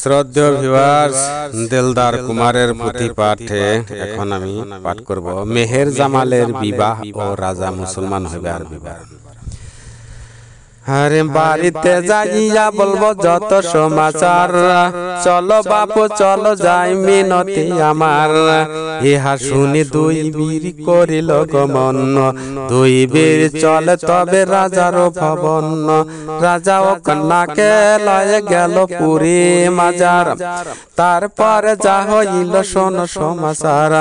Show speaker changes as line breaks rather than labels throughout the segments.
শ্রদ্ধেয় ভিউয়ার্স, দিলদার কুমারের পুঁথি পাঠে এখন আমি পাঠ করব মেহের জামালের বিবাহ ও রাজা মুসলমান হইবে আর বিবাহ। আরে বাড়িতে যাইয়া বলবো যত সমাচার, চলো বাপু চলো যাই মিনতি আমার। ইহা শুনি দুই বীর করিল গমন, দুই বীর চলে তবে রাজার ভবন। রাজা ও কন্যাকে লয়ে গেল পুরী মাজার, তারপরে যা হইল শোন সমাচার।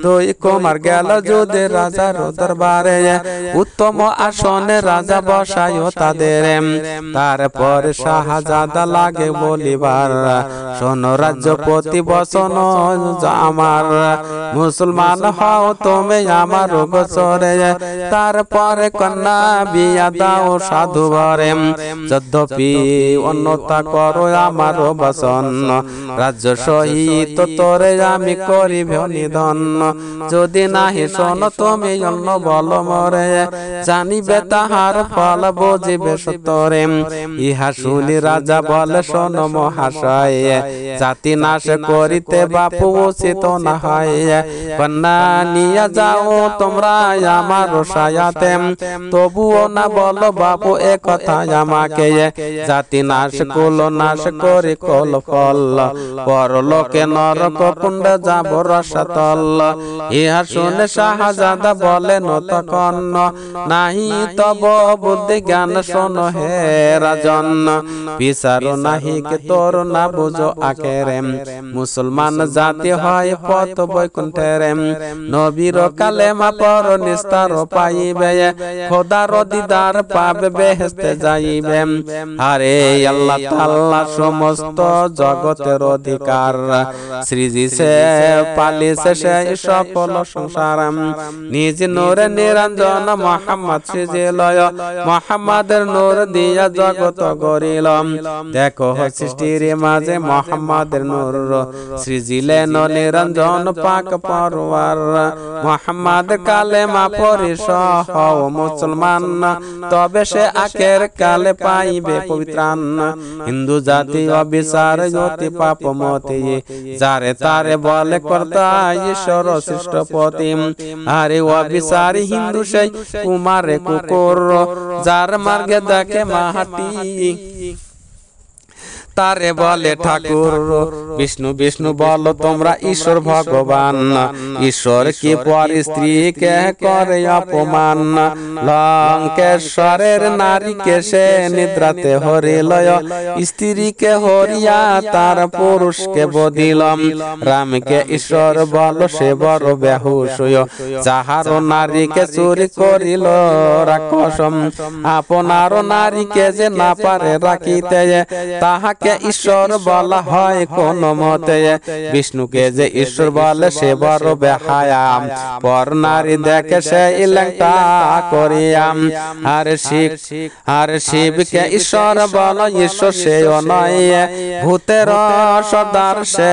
দুই কুমার গেল যুদ্ধে রাজার দরবারে, উত্তম আসনে রাজা বসায় তাদের। তারপর শাহজাদা লাগে বলিবার, শোন রাজ্যপতি বসন আমার, মুসলমান হও তুমি আমার গোচরে। তারপরে কন্যা বিয়া দাও সাধু বরে, যদ্যপি অন্যতা করো আমার বসন। রাজ্য সহিত তোরে আমি করিব নিধন, যদি নাহি শোন তুমি অন্য বল মরে। জানিবে তাহার ফল বুঝিবে সতরে। ইহা শুনি রাজা বলে শোন মহাশয়, জাতি নাশ করিতে বাপু উচিত না হয়। কন্যা নিয়ে যাও তোমরা আমার সায়াতে, তবুও না বলো বাপু এ কথা আমাকে। জাতি নাশ কুল নাশ করি কল ফল, পরলোকে নরক কুণ্ডে যাব রসাতল। ইহা শুনে শাহজাদা বলেন তখন, নাহি তব বুদ্ধি জ্ঞান শোন হে রাজন। বিচার নাহি কে তোর না বুঝো আকেরে, মুসলমান জাতি হয় পথ বৈকুণ্ঠের। নবীর কালেমা পর নিস্তার পাইবে, খোদার দিদার পাবে বেহেশতে যাইবে। আরে আল্লাহ তাআলা সমস্ত জগতের অধিকার, সৃজিছে পালিছে সেই সকল সংসার। নিজ নূরে নিরঞ্জন মোহাম্মদ সৃজিল, মোহাম্মদের নূর দিয়া জগত গরিলাম। দেখো সৃষ্টির মাঝে মোহাম্মদের নূর, সৃজিলেন নিরঞ্জন পাক পরওয়ার। মোহাম্মদ কালেমা পড়ি সহ মুসলমান, তবে সে আখের কালে পাইবে পবিত্রান। হিন্দু জাতি অবিচার অতি পাপমতি, যারে তারে বলে কর্তা ঈশ্বর সৃষ্টপতি। আরে অবিচারী হিন্দু সেই কুমারে কুকুর, যার মার্গে দেখে মাহাটি তারে বলে ঠাকুর। বিষ্ণু বিষ্ণু বলো তোমরা ঈশ্বর ভগবান, ঈশ্বর কি পর স্ত্রীকে করে অপমান। লঙ্কেশ্বরের নারীকে সে নিদ্রাতে হরিল, স্ত্রীকে হরিয়া তার পুরুষকে বদিল। রামকে ঈশ্বর বলো সে বড় বেহুশ, যাহার নারীকে চুরি করিল রাক্ষসম। আপনার নারীকে যে না পারে রাখিতে, তাহাকে ঈশ্বর বলা হয় কোন মতে। বিষ্ণুকে যে ঈশ্বর বলে সে বড় বেহায়া, পর নারী দেখে সে ইলেংটা করিয়াম। আর শিবকে ঈশ্বর বল ঈশ্বর সেও নয়, ভূতের সর্দার সে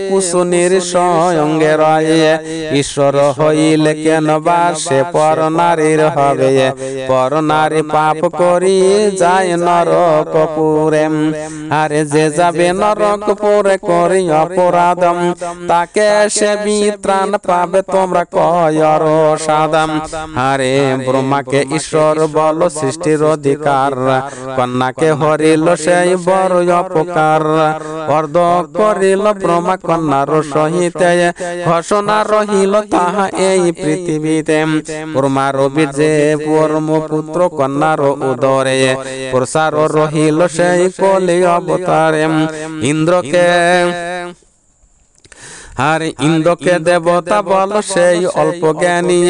কুসুনির সঙ্গে রয়। ঈশ্বর হইলে কেন বা সে পর নারীর হবে, পর নারী পাপ করি যায় নরকপুরে। আরে যে যাবে নরকপুরে করি অপরাধ, তাকে সে বিত্রাণ পাবে তোমরা কয়র সাদাম। আরে ব্রহ্মাকে ঈশ্বর বলো সৃষ্টির অধিকার, কন্যাকে হরিল সেই বড় অপকার। অর্ধ করিল ব্রহ্মা কন্যার সহিতে, ঘোষণা রহিল তাহা এই পৃথিবীতে। ব্রহ্মার বীর্যে পরম পুত্র কন্যার উদরে, প্রসার রহিল সেই কলি অবতারে। ইন্দ্রকে আর ইন্দ্রকে দেবতা বল সেই অল্প জ্ঞানী।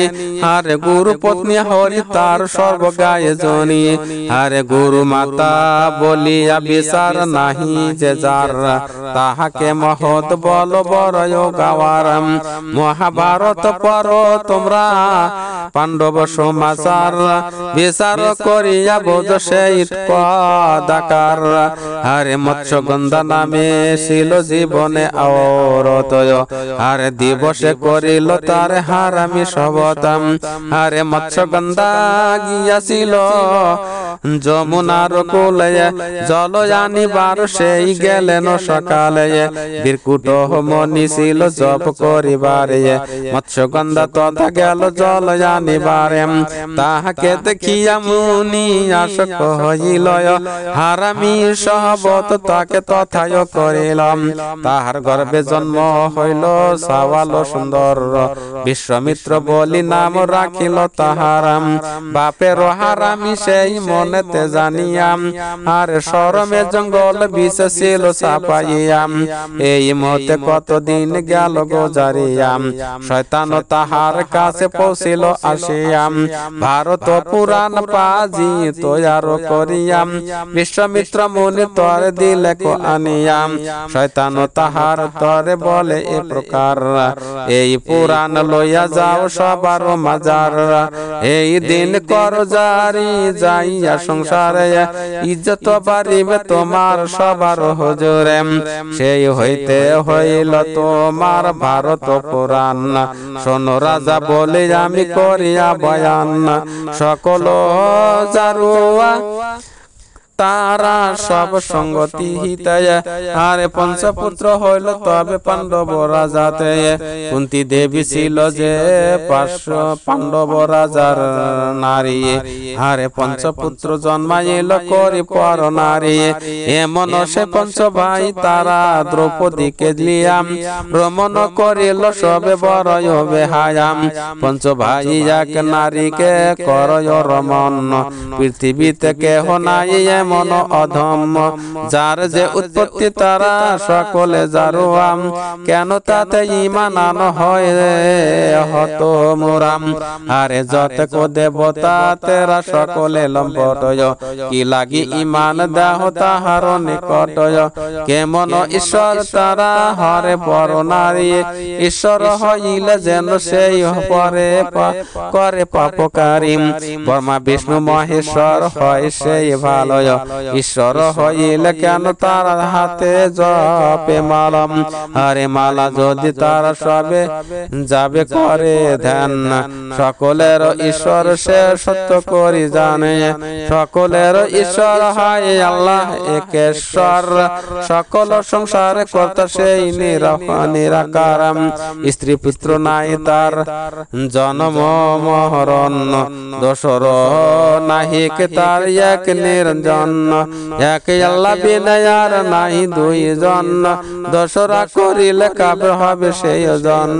আর গুরু পত্নী হরি তার সর্বগায়ে জনী। আর গুরু মাতা বলিয়া বিচার নাহি যে যার, তাহাকে মহৎ বল বড় গাওয়ার। মহাভারত পর তোমরা পাণ্ডব সমাচার, বিচার করিয়া বোঝ সেই পদাকার। আরে মৎস্যগন্ধা নামে ছিল জীবনে আওরতয় আরে দিবসে করিল তার হারামি সবতাম আরে মৎস্যগন্ধা গিয়াছিল যমুনার কোলে জল আনিবার সেই গেলেন সকালে বীরকুট মনি ছিল জপ করিবারে মৎস্যগন্ধা তথা গেল জল আনিবারে তাহাকে দেখিয়া মুনি আশক হইল হারামি সহবত তাকে তথায় করিলাম তাহার গর্ভে জন্ম হইল সাওয়াল সুন্দর বিশ্বমিত্র বলি নাম রাখিল তাহারাম বাপের হারামি সেই মনেতে জানিয়াম আর শরমে জঙ্গল বিশেষিল সাপাইয়াম এই মতে কতদিন গেল গোজারিয়াম শয়তান তাহার কাছে পৌঁছিল আসিয়াম ভারত পুরাণ পাজি তৈয়ার করিয়াম বিশ্বমিত্র মুনি তরে দিলে কো আনিয়াম শয়তান তাহার তরে বলে এ প্রকার এই পুরাণ লইয়া যাও সবার মাজার এই দিন কর জারি যাইয়া সংসারে ইজ্জত বাড়িবে তোমার সবার হুজুরে সেই হইতে হইল তোমার ভারত পুরাণ শোনো রাজা বলে আমি করিয়া বয়ান সকল জারুয়া তারা সব সঙ্গতি হিতায় আরে পঞ্চপুত্র হইল তবে পাণ্ডব রাজাতে কুন্তি দেবী ছিল যে 500 পাণ্ডব রাজার নারী আরে পঞ্চপুত্র জন্মাইল করি পর নারী এমন সে পঞ্চ ভাই তারা দ্রৌপদীকে লিয়াম ভ্রমণ করিল সবে বড় বেহায়াম পঞ্চ ভাই এক নারীকে করয় রমণ পৃথিবীতে কেহ নাই এমন অধম যার যে উৎপত্তি তারা সকলে জারুয়াম কেন তাতে ঈমান আনো হয় হত মুরাম আরে যতক দেবতা তেরা সকলে লম্পটয় কি লাগি ঈমান দেহ তাহার নিকটয় কেমন ঈশ্বর তারা হরে পর নারী ঈশ্বর হইলে যেন সেই পরে করে পাপকারী ব্রহ্মা বিষ্ণু মহেশ্বর হয় সেই ভালয় ঈশ্বর হইলে কেন তার হাতে জপে মালম আরে মালা যদি তারা সবে যাবে করে ধ্যান সকলের ঈশ্বর সে সত্য করি জানে সকলের ঈশ্বর হয় আল্লাহ একেশ্বর সকল সংসার কর্তা সেই নিরাকার স্ত্রী পুত্র নাই তার জন্ম মরণ দোসর নাহিক তার এক নিরঞ্জন এক আল্লাহ বিনয়ার নাই দুইজন দোসরা করিলে কাবে হবে সেই জন।